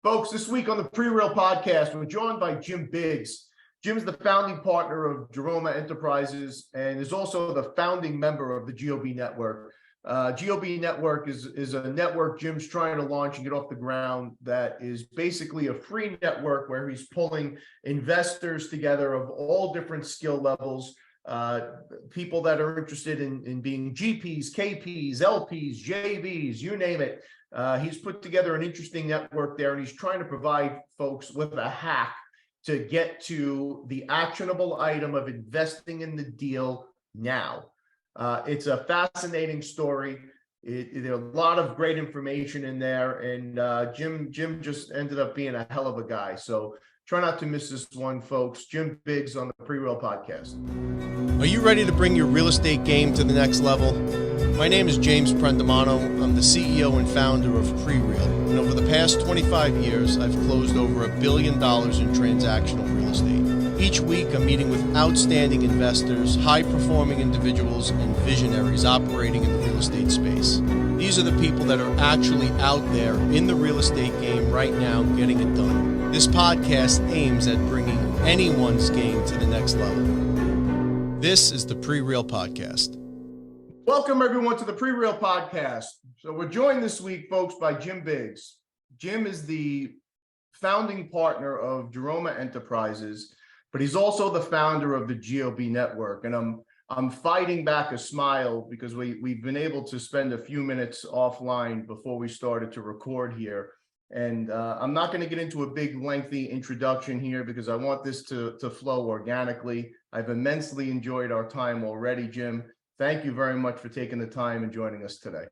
Folks, this week on the Prereal podcast, we're joined by Jim Biggs. Jim is the founding partner of Jerome Enterprises and is also the founding member of the GOB Network. GOB Network is a network Jim's trying to launch and get off the ground that is basically a free network where he's pulling investors together of all different skill levels, people that are interested in being GPs, KPs, LPs, JVs, you name it. He's put together an interesting network there, and he's trying to provide folks with a hack to get to the actionable item of investing in the deal now. It's a fascinating story. There are a lot of great information in there, and Jim just ended up being a hell of a guy. So try not to miss this one, folks. Jim Biggs on the Prereal podcast. Are you ready to bring your real estate game to the next level? My name is James Prendamano. I'm the CEO and founder of Prereal, and over the past 25 years, I've closed over $1 billion in transactional real estate. Each week, I'm meeting with outstanding investors, high-performing individuals, and visionaries operating in the real estate space. These are the people that are actually out there in the real estate game right now getting it done. This podcast aims at bringing anyone's game to the next level. This is the Prereal podcast. Welcome, everyone, to the Prereal podcast. So we're joined this week, folks, by Jim Biggs. Jim is the founding partner of Jerome Enterprises, but he's also the founder of the GOB Network. And I'm fighting back a smile because we've been able to spend a few minutes offline before we started to record here. And I'm not going to get into a big, lengthy introduction here because I want this to flow organically. I've immensely enjoyed our time already, Jim. Thank you very much for taking the time and joining us today.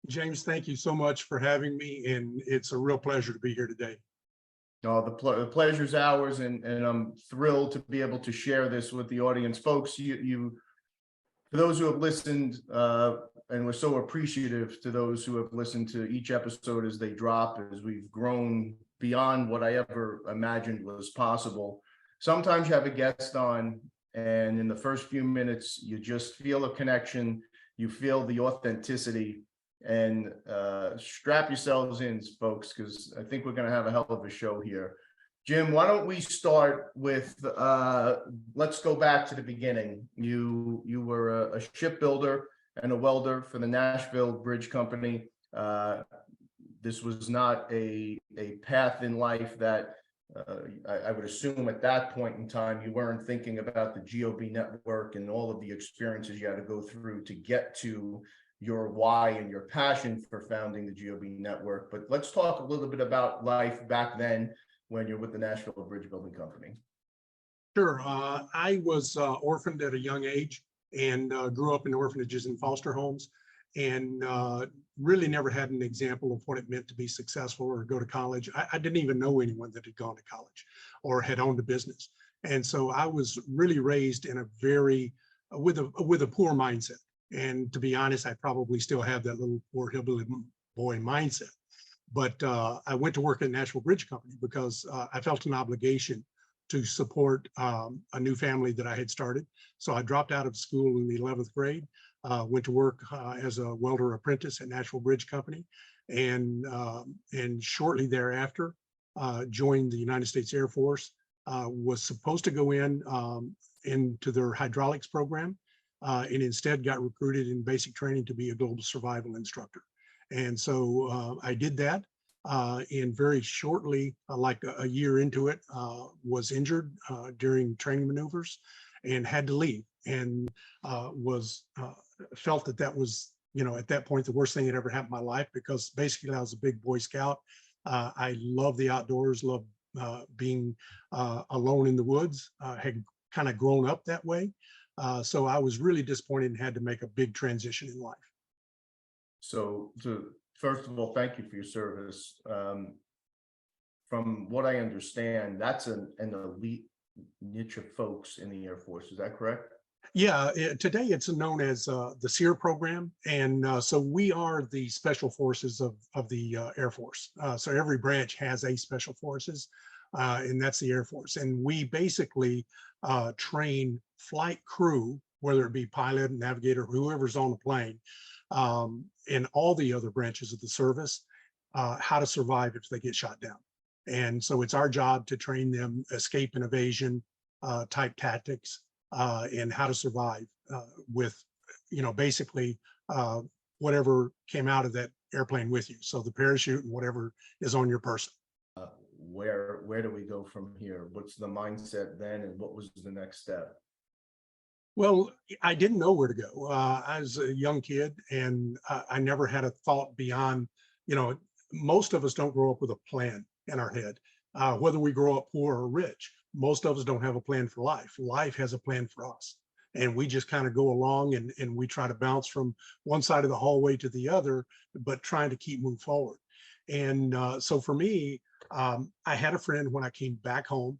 James, thank you so much for having me, and it's a real pleasure to be here today. No, the pleasure's ours, and I'm thrilled to be able to share this with the audience. Folks, you for those who have listened, and we're so appreciative to those who have listened to each episode as they drop, as we've grown beyond what I ever imagined was possible. Sometimes you have a guest on, and in the first few minutes, you just feel a connection, you feel the authenticity, and strap yourselves in, folks, because I think we're going to have a hell of a show here. Jim, why don't we start with, let's go back to the beginning. You were a shipbuilder and a welder for the Nashville Bridge Company. This was not a path in life that I would assume at that point in time, you weren't thinking about the GOB network and all of the experiences you had to go through to get to your why and your passion for founding the GOB network. But let's talk a little bit about life back then when you're with the Nashville Bridge Building Company. Sure. I was orphaned at a young age and grew up in orphanages and foster homes, and really never had an example of what it meant to be successful or go to college. I didn't even know anyone that had gone to college or had owned a business. And so I was really raised in a with a poor mindset. And to be honest, I probably still have that little poor hillbilly boy mindset. But I went to work at Nashville Bridge Company because I felt an obligation to support a new family that I had started. So I dropped out of school in the 11th grade, went to work as a welder apprentice at Nashville Bridge Company, and shortly thereafter joined the United States Air Force. Was supposed to go into their hydraulics program, and instead got recruited in basic training to be a global survival instructor. And so I did that, and very shortly, like a year into it, was injured during training maneuvers and had to leave, and felt that was, at that point, the worst thing that ever happened in my life, because basically I was a big Boy Scout. I love the outdoors, love being alone in the woods, had kind of grown up that way. So I was really disappointed and had to make a big transition in life. So first of all, thank you for your service. From what I understand, that's an elite niche of folks in the Air Force. Is that correct? Yeah, today it's known as the SEER program. And so we are the special forces of the Air Force. So every branch has a special forces, and that's the Air Force. And we basically train flight crew, whether it be pilot, navigator, whoever's on the plane, and all the other branches of the service how to survive if they get shot down. And so it's our job to train them escape and evasion type tactics and how to survive with, basically whatever came out of that airplane with you. So the parachute and whatever is on your person. Where do we go from here? What's the mindset then, and what was the next step? Well, I didn't know where to go. I was a young kid, and I never had a thought beyond, most of us don't grow up with a plan in our head, whether we grow up poor or rich. Most of us don't have a plan for life. Life has a plan for us. And we just kind of go along and we try to bounce from one side of the hallway to the other, but trying to keep moving forward. And so for me, I had a friend when I came back home.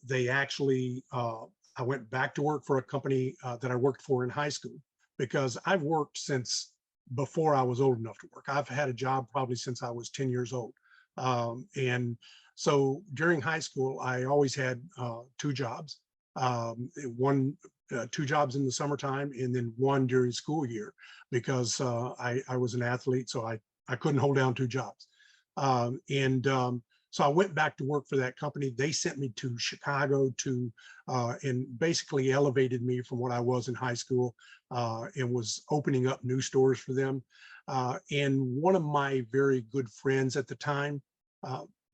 They actually, I went back to work for a company that I worked for in high school, because I've worked since before I was old enough to work. I've had a job probably since I was 10 years old. And so during high school, I always had two jobs, two jobs in the summertime and then one during school year, because I was an athlete, so I couldn't hold down two jobs. So I went back to work for that company. They sent me to Chicago and basically elevated me from what I was in high school and was opening up new stores for them. And one of my very good friends at the time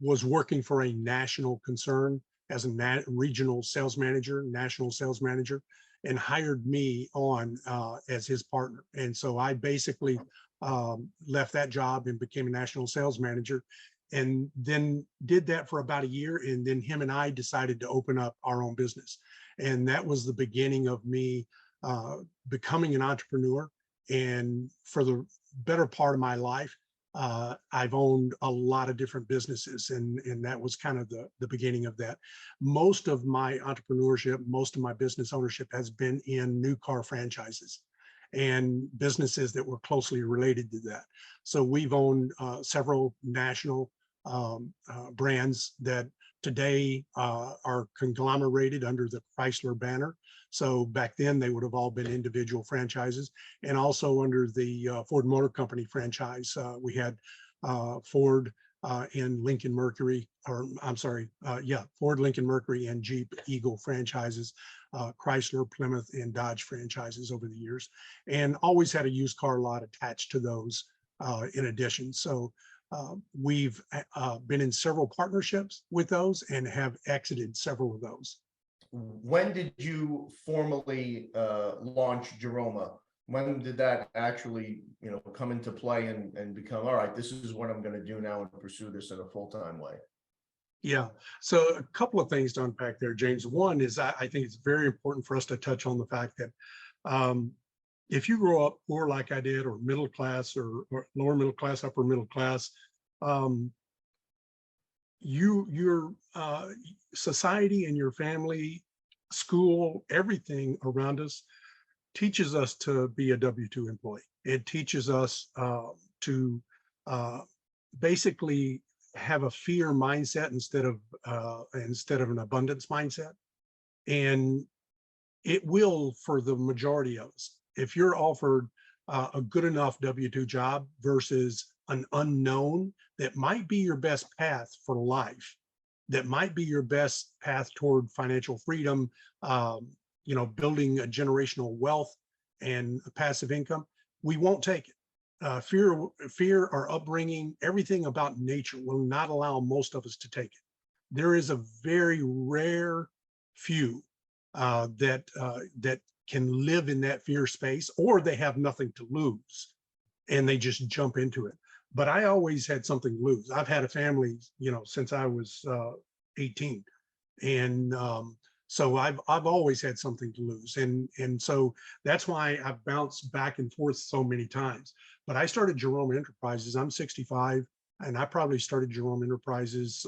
was working for a national concern as a regional sales manager, national sales manager, and hired me on as his partner. And so I basically left that job and became a national sales manager, and then did that for about a year. And then him and I decided to open up our own business. And that was the beginning of me becoming an entrepreneur. And for the better part of my life, I've owned a lot of different businesses, and that was kind of the beginning of that. Most of my entrepreneurship, most of my business ownership has been in new car franchises and businesses that were closely related to that. So we've owned several national brands that today are conglomerated under the Chrysler banner. So back then they would have all been individual franchises, and also under the Ford Motor Company franchise. We had Ford and Lincoln Mercury, or I'm sorry, Ford, Lincoln Mercury, and Jeep Eagle franchises, Chrysler, Plymouth, and Dodge franchises over the years, and always had a used car lot attached to those in addition. So we've been in several partnerships with those and have exited several of those. When did you formally launch Jerome? When did that actually, come into play and become, all right, this is what I'm going to do now and pursue this in a full-time way? Yeah, so a couple of things to unpack there, James. One is I think it's very important for us to touch on the fact that if you grow up poor like I did, or middle class, or lower middle class, upper middle class, your society and your family, school, everything around us teaches us to be a W-2 employee. It teaches us to basically have a fear mindset instead of an abundance mindset. And it will, for the majority of us, if you're offered a good enough W-2 job versus an unknown that might be your best path for life, that might be your best path toward financial freedom, building a generational wealth and a passive income, we won't take it. Fear, our upbringing, everything about nature will not allow most of us to take it. There is a very rare few that can live in that fear space, or they have nothing to lose and they just jump into it. But I always had something to lose. I've had a family, since I was 18, and so I've always had something to lose, and so that's why I've bounced back and forth so many times. But I started Jerome Enterprises. I'm 65, and I probably started Jerome Enterprises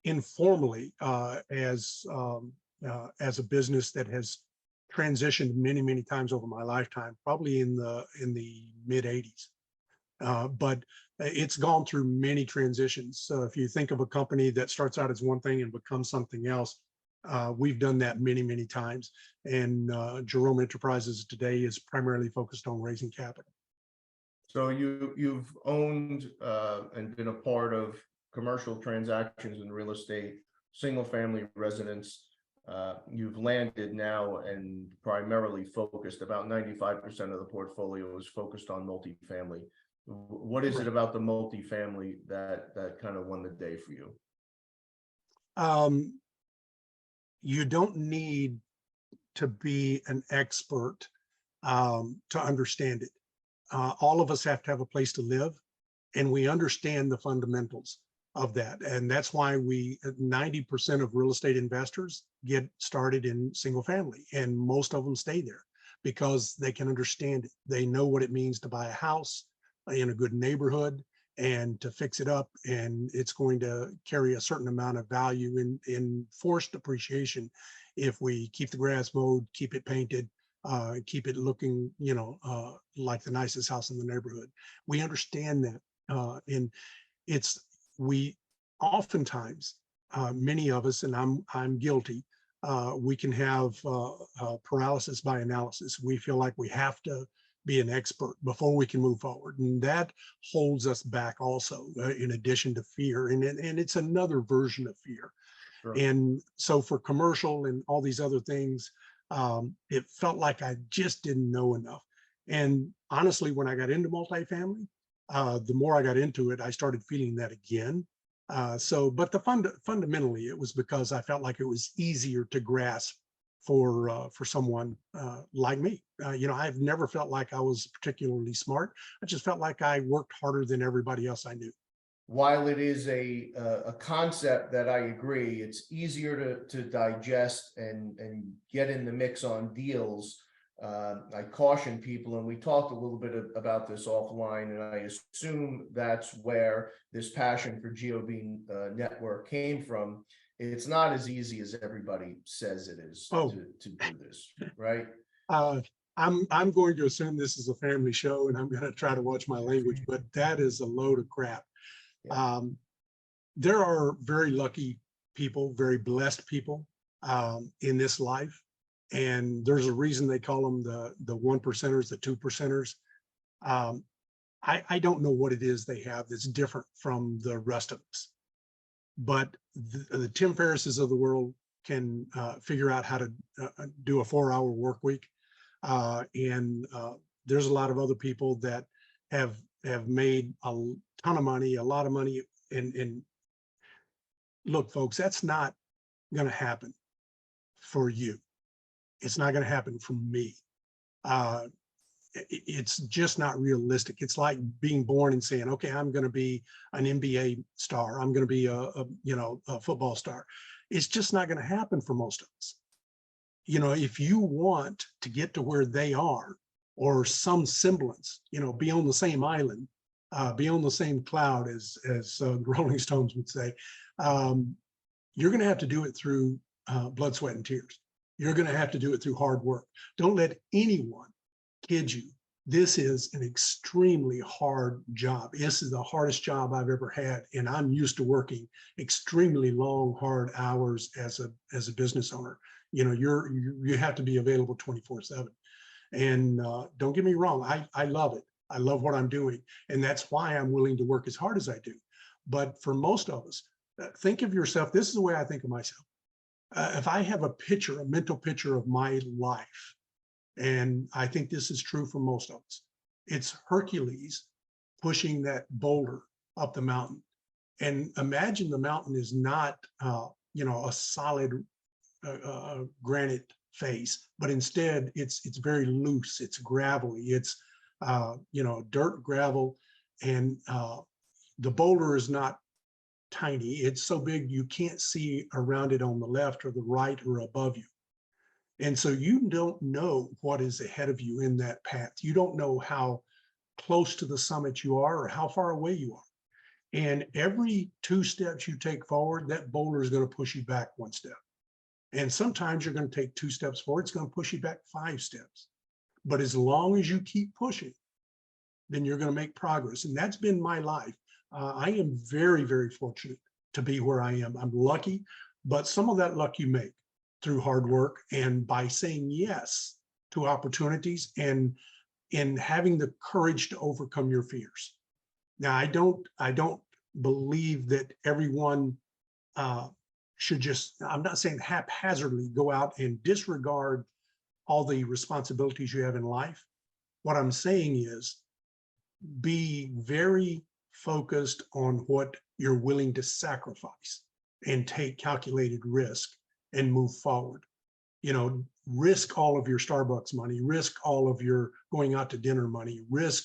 informally as a business that has transitioned many times over my lifetime, probably in the mid 80s. But it's gone through many transitions. So if you think of a company that starts out as one thing and becomes something else, we've done that many times. And Jerome Enterprises today is primarily focused on raising capital. So you've owned and been a part of commercial transactions in real estate, single family residence. You've landed now and primarily focused, about 95% of the portfolio is focused on multifamily. What is it about the multifamily that kind of won the day for you? You don't need to be an expert to understand it. All of us have to have a place to live, and we understand the fundamentals of that. And that's why 90% of real estate investors get started in single family, and most of them stay there because they can understand it. They know what it means to buy a house in a good neighborhood and to fix it up, and it's going to carry a certain amount of value in forced appreciation if we keep the grass mowed, keep it painted, keep it looking, like the nicest house in the neighborhood. We understand that, and we oftentimes, many of us, and I'm guilty, we can have paralysis by analysis. We feel like we have to be an expert before we can move forward, and that holds us back also, in addition to fear, and it's another version of fear. Sure. And so for commercial and all these other things, it felt like I just didn't know enough. And honestly, when I got into multifamily, the more I got into it, I started feeling that again. But fundamentally, it was because I felt like it was easier to grasp for someone like me. I've never felt like I was particularly smart. I just felt like I worked harder than everybody else I knew. While it is a concept that I agree, it's easier to digest and get in the mix on deals. I caution people, and we talked a little bit about this offline, and I assume that's where this passion for GOB network came from. It's not as easy as everybody says it is to do this, right? I'm going to assume this is a family show, and I'm going to try to watch my language, but that is a load of crap. Yeah. There are very lucky people, very blessed people in this life. And there's a reason they call them the 1%ers, the 2%ers. I don't know what it is they have that's different from the rest of us. But the Tim Ferrisses of the world can figure out how to do a 4-hour work week. And there's a lot of other people that have made a ton of money, a lot of money. And look, folks, that's not going to happen for you. It's not going to happen for me. It's just not realistic. It's like being born and saying, okay, I'm going to be an NBA star. I'm going to be a football star. It's just not going to happen for most of us. If you want to get to where they are, or some semblance, be on the same island, be on the same cloud, as the Rolling Stones would say, you're going to have to do it through blood, sweat, and tears. You're going to have to do it through hard work. Don't let anyone kid you. This is an extremely hard job. This is the hardest job I've ever had, and I'm used to working extremely long, hard hours as a business owner. You have to be available 24/7. And don't get me wrong, I love it. I love what I'm doing, and that's why I'm willing to work as hard as I do. But for most of us, think of yourself. This is the way I think of myself. If I have a mental picture of my life, and I think this is true for most of us, it's Hercules pushing that boulder up the mountain. And imagine the mountain is not, a solid granite face, but instead it's very loose, it's gravelly, it's, dirt, gravel, and the boulder is not tiny. It's so big you can't see around it on the left or the right or above you. And so you don't know what is ahead of you in that path. You don't know how close to the summit you are or how far away you are. And every 2 steps you take forward, that boulder is going to push you back 1 step. And sometimes you're going to take 2 steps forward, it's going to push you back 5 steps. But as long as you keep pushing, then you're going to make progress. And that's been my life. I am very, very fortunate to be where I am. I'm lucky, but some of that luck you make through hard work and by saying yes to opportunities and in having the courage to overcome your fears. Now, I don't believe that everyone should just, I'm not saying haphazardly go out and disregard all the responsibilities you have in life. What I'm saying is be very focused on what you're willing to sacrifice and take calculated risk and move forward. You know, risk all of your Starbucks money, risk all of your going out to dinner money, risk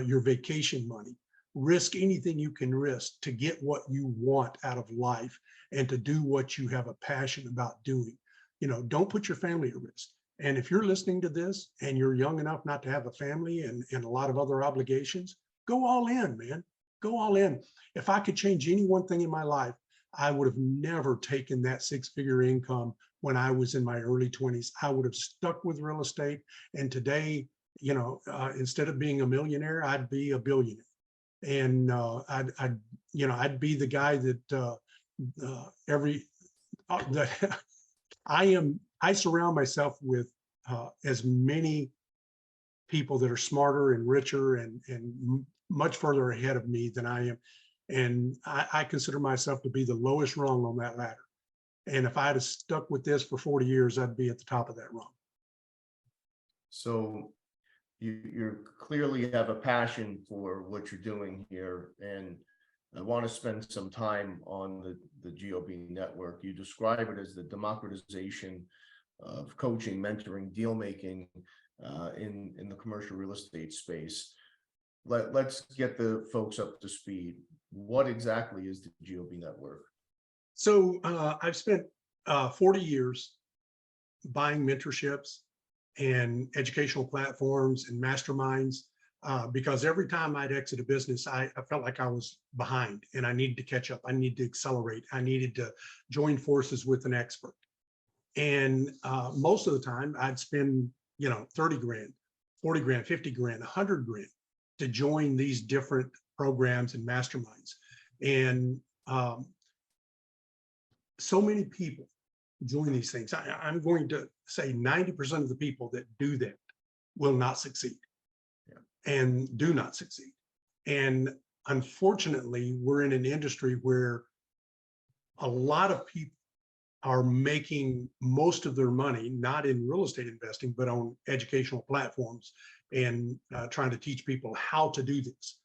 your vacation money, risk anything you can risk to get what you want out of life and to do what you have a passion about doing. You know, don't put your family at risk. And if you're listening to this and you're young enough not to have a family and a lot of other obligations, go all in, man. Go all in. If I could change any one thing in my life, I would have never taken that six-figure income when I was in my early 20s. I would have stuck with real estate. And today, you know, instead of being a millionaire, I'd be a billionaire. And I'd be the guy that I surround myself with as many people that are smarter and richer and much further ahead of me than I am. And I consider myself to be the lowest rung on that ladder. And if I had stuck with this for 40 years, I'd be at the top of that rung. So you clearly have a passion for what you're doing here. And I want to spend some time on the GOB network. You describe it as the democratization of coaching, mentoring, deal making in the commercial real estate space. Let's get the folks up to speed. What exactly is the GOB network? So I've spent 40 years buying mentorships and educational platforms and masterminds because every time I'd exit a business, I felt like I was behind and I needed to catch up. I needed to accelerate. I needed to join forces with an expert. And most of the time I'd spend, 30 grand, 40 grand, 50 grand, 100 grand to join these different programs and masterminds. And so many people join these things. I'm going to say 90% of the people that do that will not succeed and do not succeed. And unfortunately, we're in an industry where a lot of people are making most of their money, not in real estate investing, but on educational platforms and trying to teach people how to do this.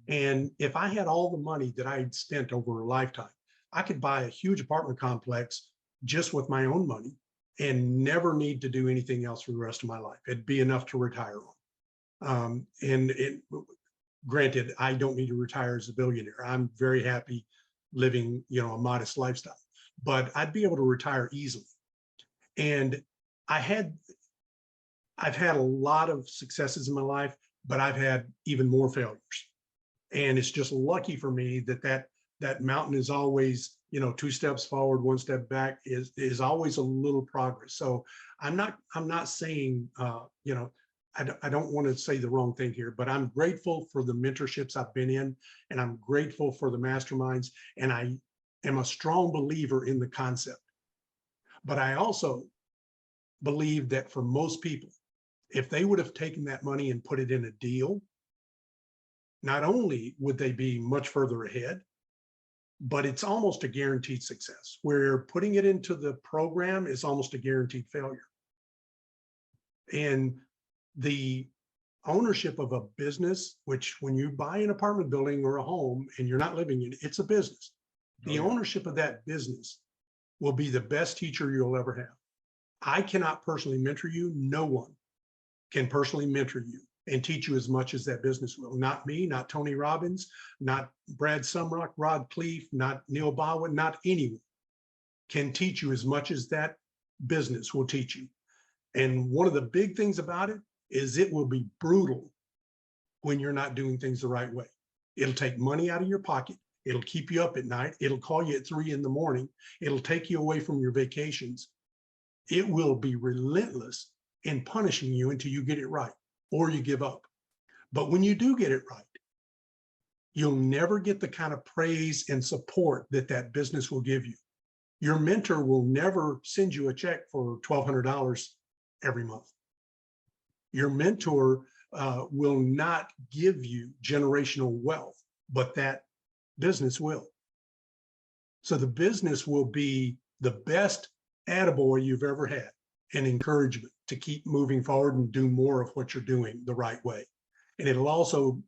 And if I had all the money that I'd spent over a lifetime, I could buy a huge apartment complex just with my own money and never need to do anything else for the rest of my life. It'd be enough to retire on. Granted, I don't need to retire as a billionaire. I'm very happy living, a modest lifestyle, but I'd be able to retire easily. And I've had a lot of successes in my life, but I've had even more failures. And it's just lucky for me that mountain is always, 2 steps forward, 1 step back is always a little progress. So I'm not saying, I don't want to say the wrong thing here, but I'm grateful for the mentorships I've been in, and I'm grateful for the masterminds. And I am a strong believer in the concept. But I also believe that for most people, if they would have taken that money and put it in a deal, not only would they be much further ahead, but it's almost a guaranteed success, where putting it into the program is almost a guaranteed failure. And the ownership of a business, which when you buy an apartment building or a home and you're not living in it, it's a business. The ownership of that business will be the best teacher you'll ever have. I cannot personally mentor you. No one can personally mentor you and teach you as much as that business will. Not me, not Tony Robbins, not Brad Sumrock, Rod Cleef, not Neil Baldwin, not anyone can teach you as much as that business will teach you. And one of the big things about it is it will be brutal when you're not doing things the right way. It'll take money out of your pocket. It'll keep you up at night. It'll call you at 3 in the morning. It'll take you away from your vacations. It will be relentless in punishing you until you get it right or you give up. But when you do get it right, you'll never get the kind of praise and support that business will give you. Your mentor will never send you a check for $1,200 every month. Your mentor will not give you generational wealth, but that business will. So the business will be the best attaboy you've ever had, and encouragement to keep moving forward and do more of what you're doing the right way. And it'll also,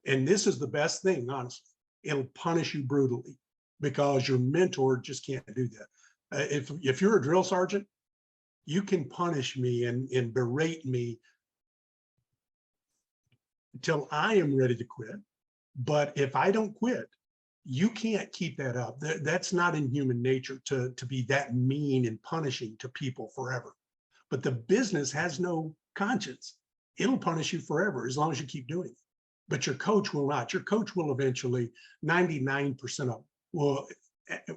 and this is the best thing, honestly, it'll punish you brutally, because your mentor just can't do that. If you're a drill sergeant, you can punish me and berate me until I am ready to quit. But if I don't quit, you can't keep that up. That's not in human nature to be that mean and punishing to people forever. But the business has no conscience. It'll punish you forever as long as you keep doing it. But your coach will not. Your coach will eventually, 99% of them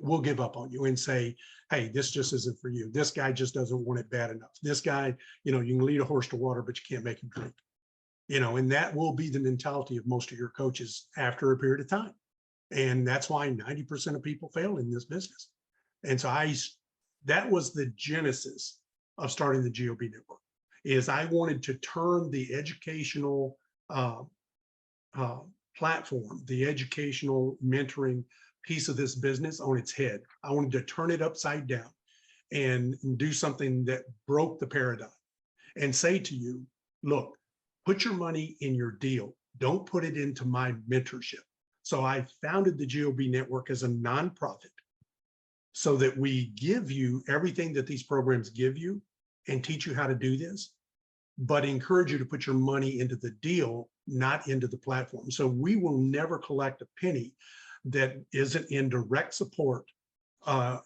will give up on you and say, hey, this just isn't for you. This guy just doesn't want it bad enough. This guy, you can lead a horse to water, but you can't make him drink. And that will be the mentality of most of your coaches after a period of time. And that's why 90% of people fail in this business. And so that was the genesis of starting the GOB network, is I wanted to turn the educational platform, the educational mentoring piece of this business on its head. I wanted to turn it upside down and do something that broke the paradigm and say to you, look, put your money in your deal. Don't put it into my mentorship. So I founded the GOB network as a nonprofit so that we give you everything that these programs give you and teach you how to do this, but encourage you to put your money into the deal, not into the platform. So we will never collect a penny that isn't in direct support of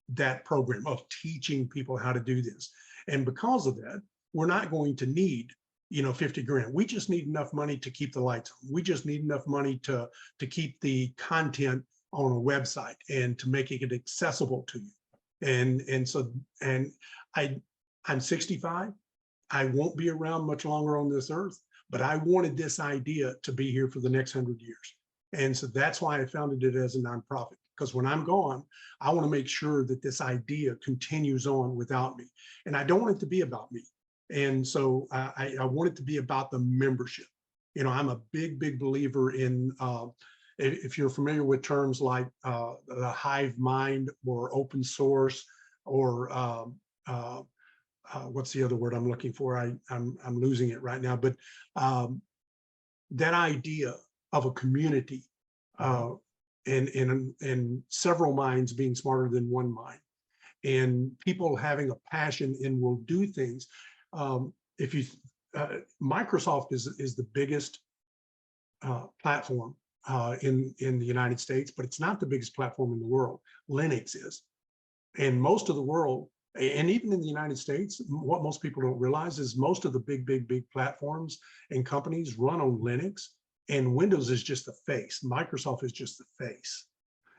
that program, of teaching people how to do this. And because of that, we're not going to need 50 grand. We just need enough money to keep the lights on. We just need enough money to keep the content on a website and to make it accessible to you. And I'm 65. I won't be around much longer on this earth, but I wanted this idea to be here for the next 100 years. And so that's why I founded it as a nonprofit, because when I'm gone, I want to make sure that this idea continues on without me. And I don't want it to be about me. And so I want it to be about the membership. I'm a big believer in, if you're familiar with terms like the hive mind or open source, or what's the other word I'm looking for? I'm losing it right now, but that idea of a community and several minds being smarter than one mind, and people having a passion and will do things. Microsoft is the biggest platform in the United States, but it's not the biggest platform in the world. Linux is. And most of the world, and even in the United States, what most people don't realize is most of the big platforms and companies run on Linux, and Windows is just the face. Microsoft is just the face.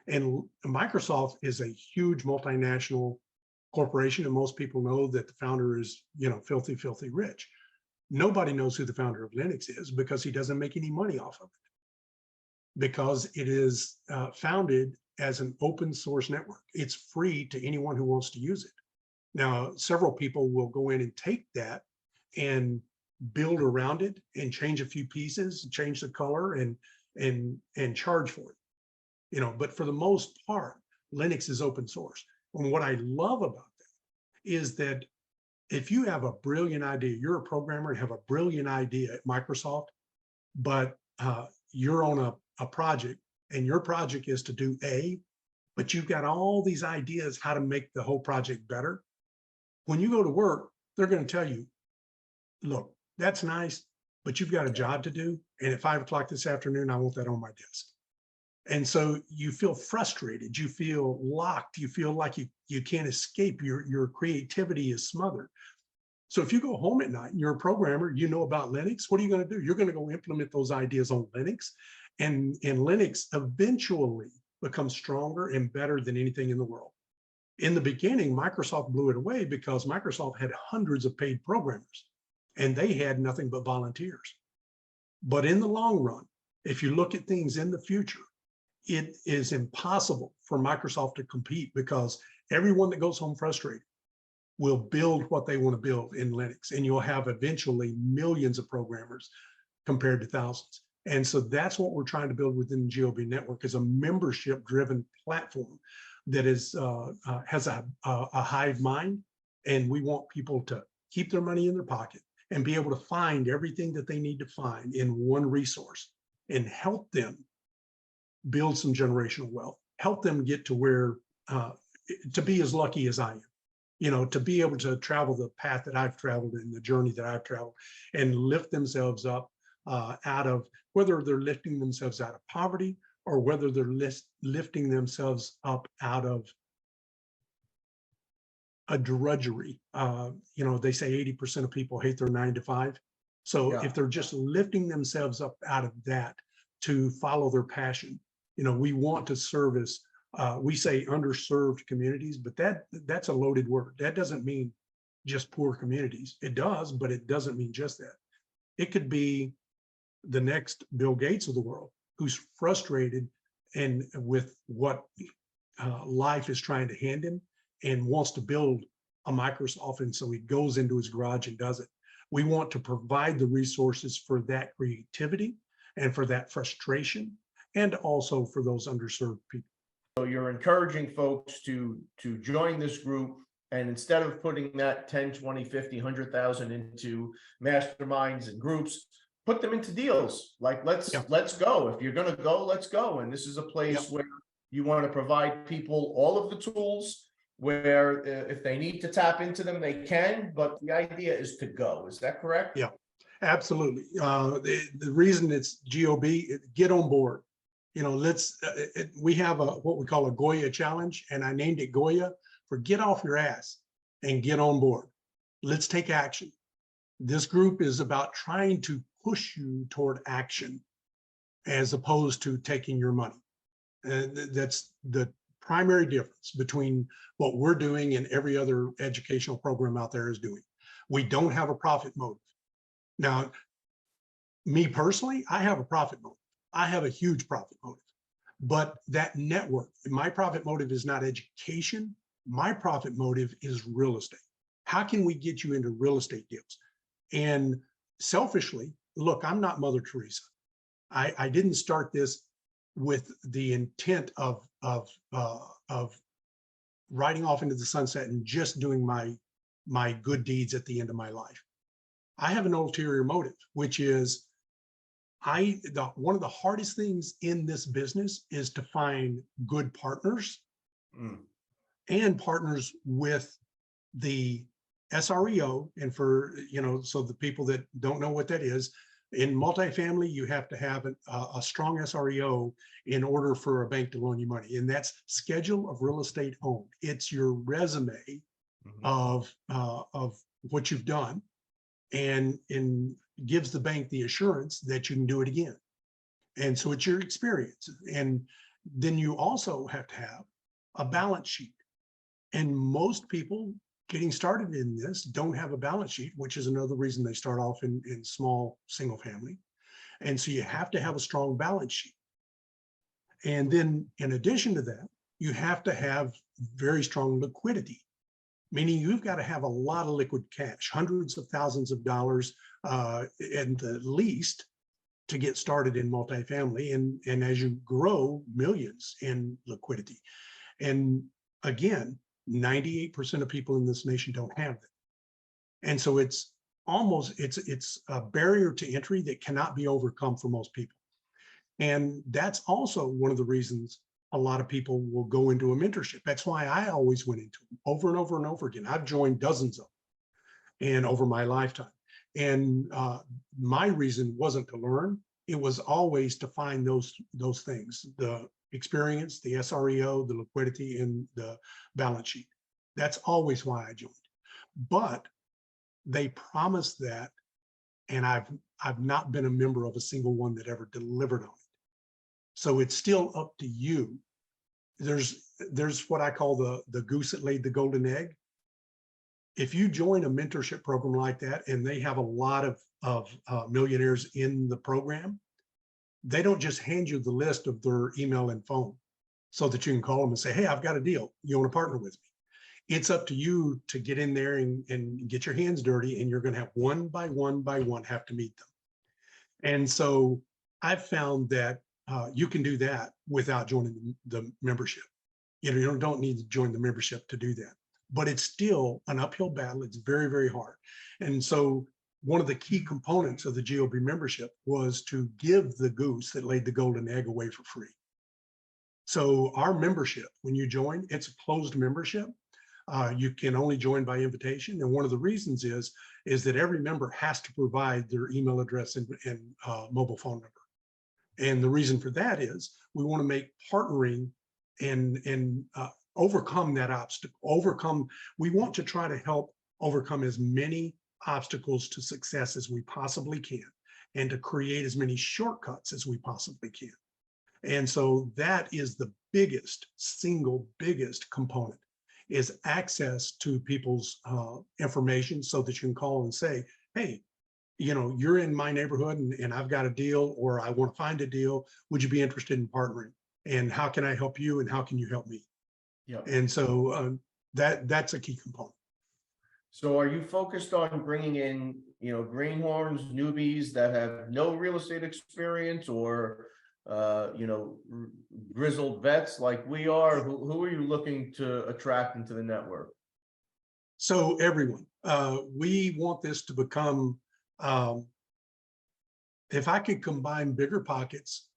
And Microsoft is a huge multinational corporation, and most people know that the founder is, filthy rich. Nobody knows who the founder of Linux is, because he doesn't make any money off of it, because it is founded as an open source network. It's free to anyone who wants to use it. Now, several people will go in and take that and build around it and change a few pieces, change the color and charge for it. But for the most part, Linux is open source. And what I love about that is that if you have a brilliant idea, you're a programmer and have a brilliant idea at Microsoft, but you're on a project, and your project is to do A, but you've got all these ideas how to make the whole project better. When you go to work, they're going to tell you, look, that's nice, but you've got a job to do. And at 5 o'clock this afternoon, I want that on my desk. And so you feel frustrated, you feel locked, you feel like you can't escape, your creativity is smothered. So if you go home at night and you're a programmer, about Linux, what are you going to do? You're going to go implement those ideas on Linux, and Linux eventually becomes stronger and better than anything in the world. In the beginning, Microsoft blew it away because Microsoft had hundreds of paid programmers and they had nothing but volunteers. But in the long run, if you look at things in the future, it is impossible for Microsoft to compete, because everyone that goes home frustrated will build what they want to build in Linux, and you'll have eventually millions of programmers compared to thousands. And so that's what we're trying to build within the GOB network, is a membership driven platform that is has a hive mind. And we want people to keep their money in their pocket and be able to find everything that they need to find in one resource, and help them build some generational wealth, help them get to where, to be as lucky as I am, you know, to be able to travel the path that I've traveled and the journey that I've traveled, and lift themselves up out of, whether they're lifting themselves out of poverty, or whether they're lifting themselves up out of a drudgery. You know, they say 80% of people hate their 9 to 5. So Yeah. if they're just lifting themselves up out of that to follow their passion, you know, we want to service, we say underserved communities, but that's a loaded word. That doesn't mean just poor communities. It does, but it doesn't mean just that. It could be the next Bill Gates of the world, who's frustrated and with what life is trying to hand him, and wants to build a Microsoft. And so he goes into his garage and does it. We want to provide the resources for that creativity and for that frustration, and also for those underserved people. So you're encouraging folks to join this group, and instead of putting that 10, 20, 50, 100,000 into masterminds and groups, put them into deals. Like, let's go. If you're going to go, let's go. And this is a place where you want to provide people all of the tools, where if they need to tap into them, they can, but the idea is to go. Is that correct? Yeah, absolutely. The reason it's GOB, get on board. You know, we have what we call a Goya challenge, and I named it Goya for get off your ass and get on board. Let's take action. This group is about trying to push you toward action, as opposed to taking your money. That's the primary difference between what we're doing and every other educational program out there is doing. We don't have a profit motive. Now, me personally, I have a profit motive. I have a huge profit motive, but that network, my profit motive is not education. My profit motive is real estate. How can we get you into real estate deals? And selfishly, look, I'm not Mother Teresa. I didn't start this with the intent of riding off into the sunset and just doing my good deeds at the end of my life. I have an ulterior motive, which is one of the hardest things in this business is to find good partners and partners with the SREO. And for, you know, so the people that don't know what that is, in multifamily, you have to have a strong SREO in order for a bank to loan you money. And that's schedule of real estate owned. It's your resume of what you've done, and gives the bank the assurance that you can do it again. And so it's your experience. And then you also have to have a balance sheet. And most people getting started in this don't have a balance sheet, which is another reason they start off in small single family. And so you have to have a strong balance sheet. And then in addition to that, you have to have very strong liquidity, meaning you've got to have a lot of liquid cash, hundreds of thousands of dollars at the least, to get started in multifamily. And as you grow, millions in liquidity. And again, 98% of people in this nation don't have that. And so it's a barrier to entry that cannot be overcome for most people. And that's also one of the reasons a lot of people will go into a mentorship. That's why I always went into them over and over and over again. I've joined dozens of them and over my lifetime. And my reason wasn't to learn. It was always to find those things, the experience, the SREO, the liquidity, and the balance sheet. That's always why I joined. But they promised that, and I've not been a member of a single one that ever delivered on it. So it's still up to you. There's what I call the goose that laid the golden egg. If you join a mentorship program like that, and they have a lot of millionaires in the program, they don't just hand you the list of their email and phone so that you can call them and say, hey, I've got a deal. You want to partner with me? It's up to you to get in there and get your hands dirty, and you're going to have one by one have to meet them. And so I've found that you can do that without joining the membership. You don't need to join the membership to do that, but it's still an uphill battle. It's very, very hard. And so one of the key components of the GOB membership was to give the goose that laid the golden egg away for free. So our membership, when you join, it's a closed membership. You can only join by invitation. And one of the reasons is that every member has to provide their email address and mobile phone number. And the reason for that is we want to make partnering and overcome that obstacle. We want to try to help overcome as many obstacles to success as we possibly can, and to create as many shortcuts as we possibly can. And so that is the single biggest component, is access to people's information, so that you can call and say, hey, you're in my neighborhood and I've got a deal, or I want to find a deal. Would you be interested in partnering? And how can I help you? And how can you help me? Yeah. And so that's a key component. So are you focused on bringing in, greenhorns, newbies that have no real estate experience, or, grizzled vets like we are? Who are you looking to attract into the network? So everyone, we want this to become, if I could combine Bigger Pockets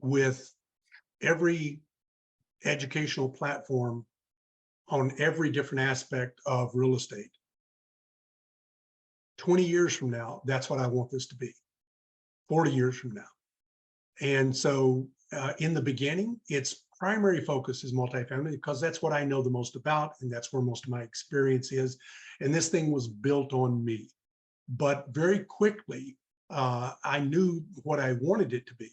with every educational platform on every different aspect of real estate, 20 years from now, that's what I want this to be, 40 years from now. And so in the beginning, its primary focus is multifamily, because that's what I know the most about, and that's where most of my experience is. And this thing was built on me. But very quickly, I knew what I wanted it to be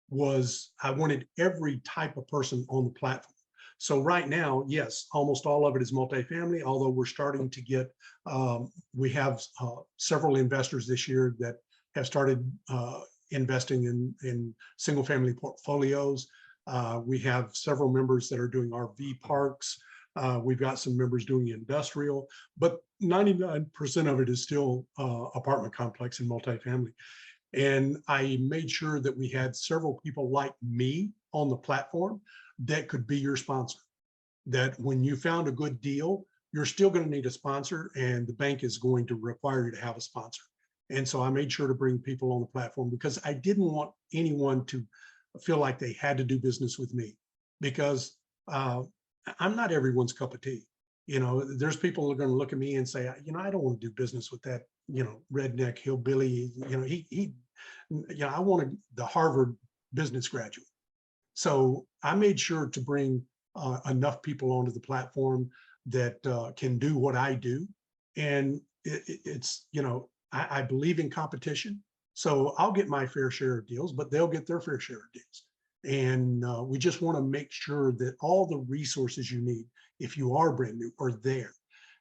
was I wanted every type of person on the platform. So right now, yes, almost all of it is multifamily, although we're starting to get, we have several investors this year that have started investing in single family portfolios. We have several members that are doing RV parks. We've got some members doing industrial, but 99% of it is still apartment complex and multifamily. And I made sure that we had several people like me on the platform that could be your sponsor. That when you found a good deal, you're still going to need a sponsor, and the bank is going to require you to have a sponsor. And so I made sure to bring people on the platform, because I didn't want anyone to feel like they had to do business with me, because I'm not everyone's cup of tea. There's people who are going to look at me and say, I don't want to do business with that, redneck hillbilly. I wanted the Harvard business graduate. So I made sure to bring enough people onto the platform that can do what I do. And I believe in competition. So I'll get my fair share of deals, but they'll get their fair share of deals. And we just want to make sure that all the resources you need, if you are brand new, are there.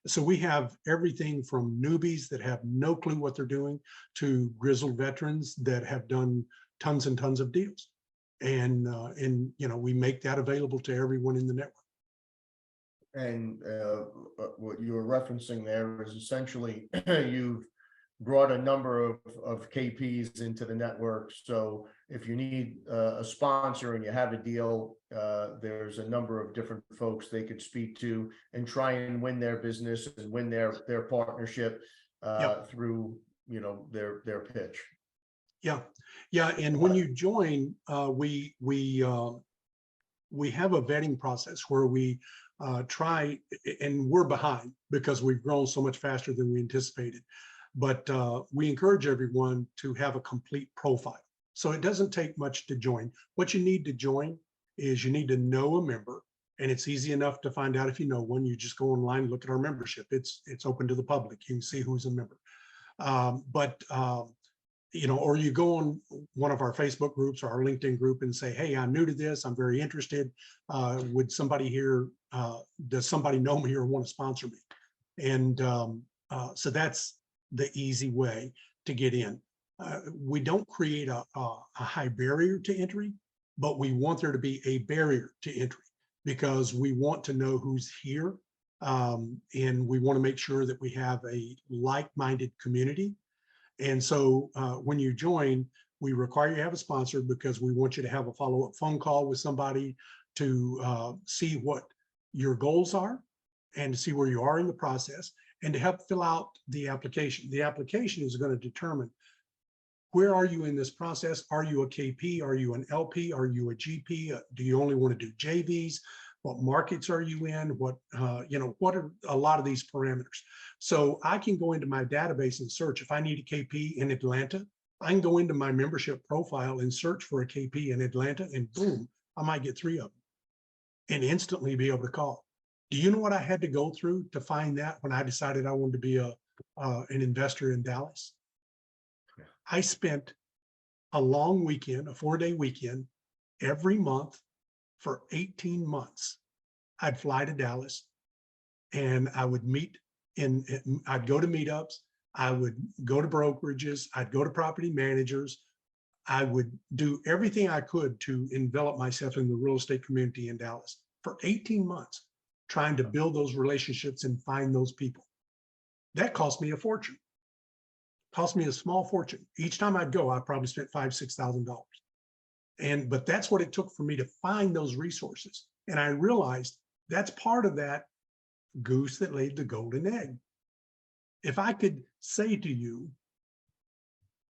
So we have everything from newbies that have no clue what they're doing to grizzled veterans that have done tons and tons of deals. And we make that available to everyone in the network. And what you were referencing there is essentially you've brought a number of KPs into the network. So if you need a sponsor and you have a deal, there's a number of different folks they could speak to and try and win their business and win their partnership through their pitch. Yeah. And when you join, we have a vetting process where we try, and we're behind because we've grown so much faster than we anticipated. But we encourage everyone to have a complete profile. So it doesn't take much to join. What you need to join is you need to know a member, and it's easy enough to find out if you know one. You just go online and look at our membership. It's open to the public. You can see who's a member. Or you go on one of our Facebook groups or our LinkedIn group and say, hey, I'm new to this. I'm very interested. Would somebody here, does somebody know me or want to sponsor me? And so that's the easy way to get in. We don't create a high barrier to entry, but we want there to be a barrier to entry, because we want to know who's here And we want to make sure that we have a like-minded community. And so when you join, we require you to have a sponsor because we want you to have a follow-up phone call with somebody to see what your goals are and to see where you are in the process and to help fill out the application. The application is going to determine where are you in this process? Are you a KP? Are you an LP? Are you a GP? Do you only want to do JVs? What markets are you in? What are a lot of these parameters? So I can go into my database and search. If I need a KP in Atlanta, I can go into my membership profile and search for a KP in Atlanta, and boom, I might get 3 of them and instantly be able to call. Do you know what I had to go through to find that when I decided I wanted to be an investor in Dallas? I spent a long weekend, a 4-day weekend, every month for 18 months. I'd fly to Dallas and I would I'd go to meetups. I would go to brokerages. I'd go to property managers. I would do everything I could to envelop myself in the real estate community in Dallas for 18 months, trying to build those relationships and find those people. That cost me a fortune. Cost me a small fortune. Each time I'd go, I probably spent $5,000, $6,000. But that's what it took for me to find those resources. And I realized that's part of that goose that laid the golden egg. If I could say to you,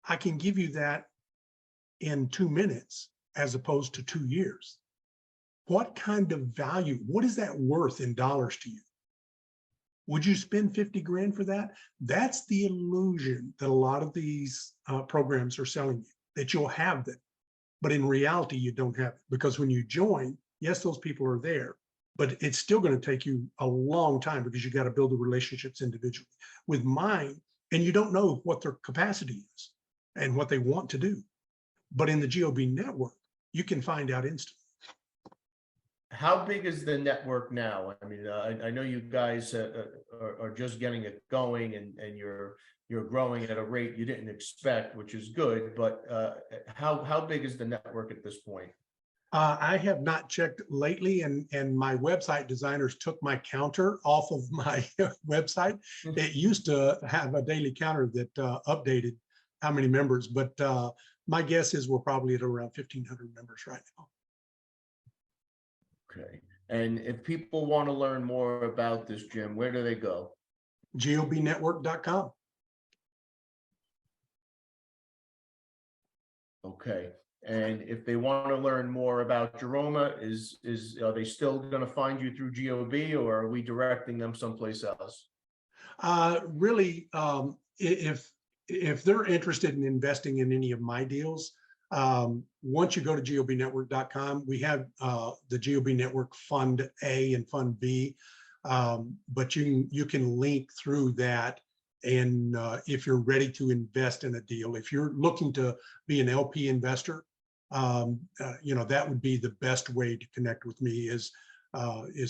I can give you that in 2 minutes as opposed to 2 years. What kind of value, what is that worth in dollars to you? Would you spend 50 grand for that? That's the illusion that a lot of these programs are selling you, that you'll have them. But in reality, you don't have it, because when you join, yes, those people are there, but it's still going to take you a long time because you got to build the relationships individually. With mine, and you don't know what their capacity is and what they want to do. But in the GOB network, you can find out instantly. How big is the network now? I mean, I know you guys are just getting it going, and you're growing at a rate you didn't expect, which is good. But how big is the network at this point? I have not checked lately, and my website designers took my counter off of my website. It used to have a daily counter that updated how many members, but my guess is we're probably at around 1,500 members right now. Okay. And if people want to learn more about this, Jim, where do they go? gobnetwork.com. Okay. And if they want to learn more about Jerome, are they still going to find you through GOB, or are we directing them someplace else? Really, if they're interested in investing in any of my deals, once you go to gobnetwork.com, we have the GOB Network Fund A and Fund B, but you can link through that. And if you're ready to invest in a deal, if you're looking to be an LP investor, that would be the best way to connect with me is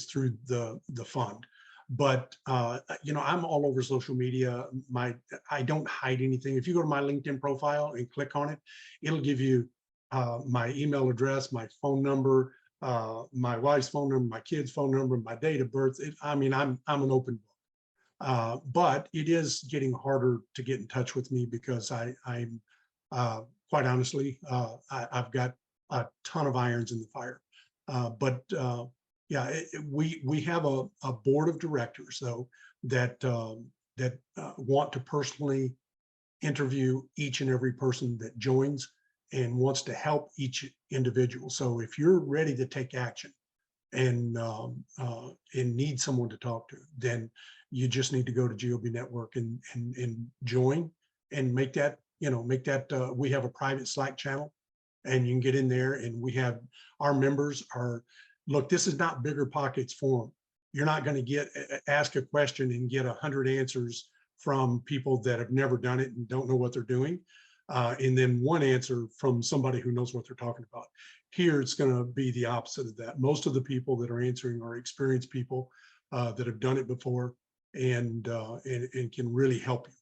through the fund. But I'm all over social media. I don't hide anything. If you go to my LinkedIn profile and click on it, it'll give you my email address, my phone number, my wife's phone number, my kid's phone number, my date of birth. I'm an open book. But it is getting harder to get in touch with me because I'm quite honestly, I've got a ton of irons in the fire. Yeah, we have a board of directors, though, that want to personally interview each and every person that joins and wants to help each individual. So if you're ready to take action and need someone to talk to, then you just need to go to GOB Network and join and make that, we have a private Slack channel, and you can get in there, and we have our members are, look, this is not Bigger Pockets forum. You're not going to ask a question and get 100 answers from people that have never done it and don't know what they're doing. And then one answer from somebody who knows what they're talking about. Here, it's going to be the opposite of that. Most of the people that are answering are experienced people that have done it before and can really help you.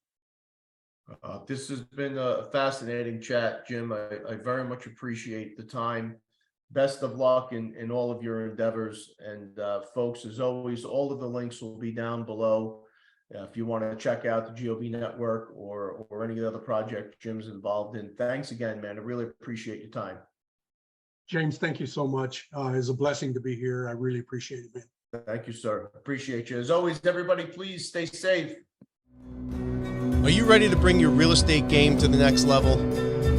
This has been a fascinating chat, Jim. I very much appreciate the time. best of luck in all of your endeavors. And folks, as always, all of the links will be down below. If you want to check out the GOB network or any other project Jim's involved in. Thanks again, man. I really appreciate your time. James, thank you so much. It's a blessing to be here. I really appreciate it, man. Thank you, sir. Appreciate you. As always, everybody, please stay safe. Are you ready to bring your real estate game to the next level?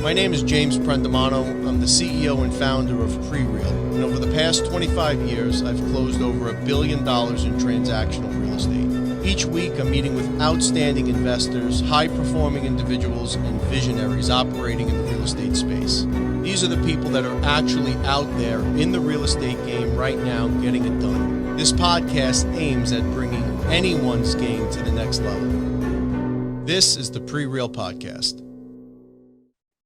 My name is James Prendamano. I'm the CEO and founder of Prereal. And over the past 25 years, I've closed over $1 billion in transactional real estate. Each week, I'm meeting with outstanding investors, high-performing individuals, and visionaries operating in the real estate space. These are the people that are actually out there in the real estate game right now getting it done. This podcast aims at bringing anyone's game to the next level. This is the Prereal Podcast.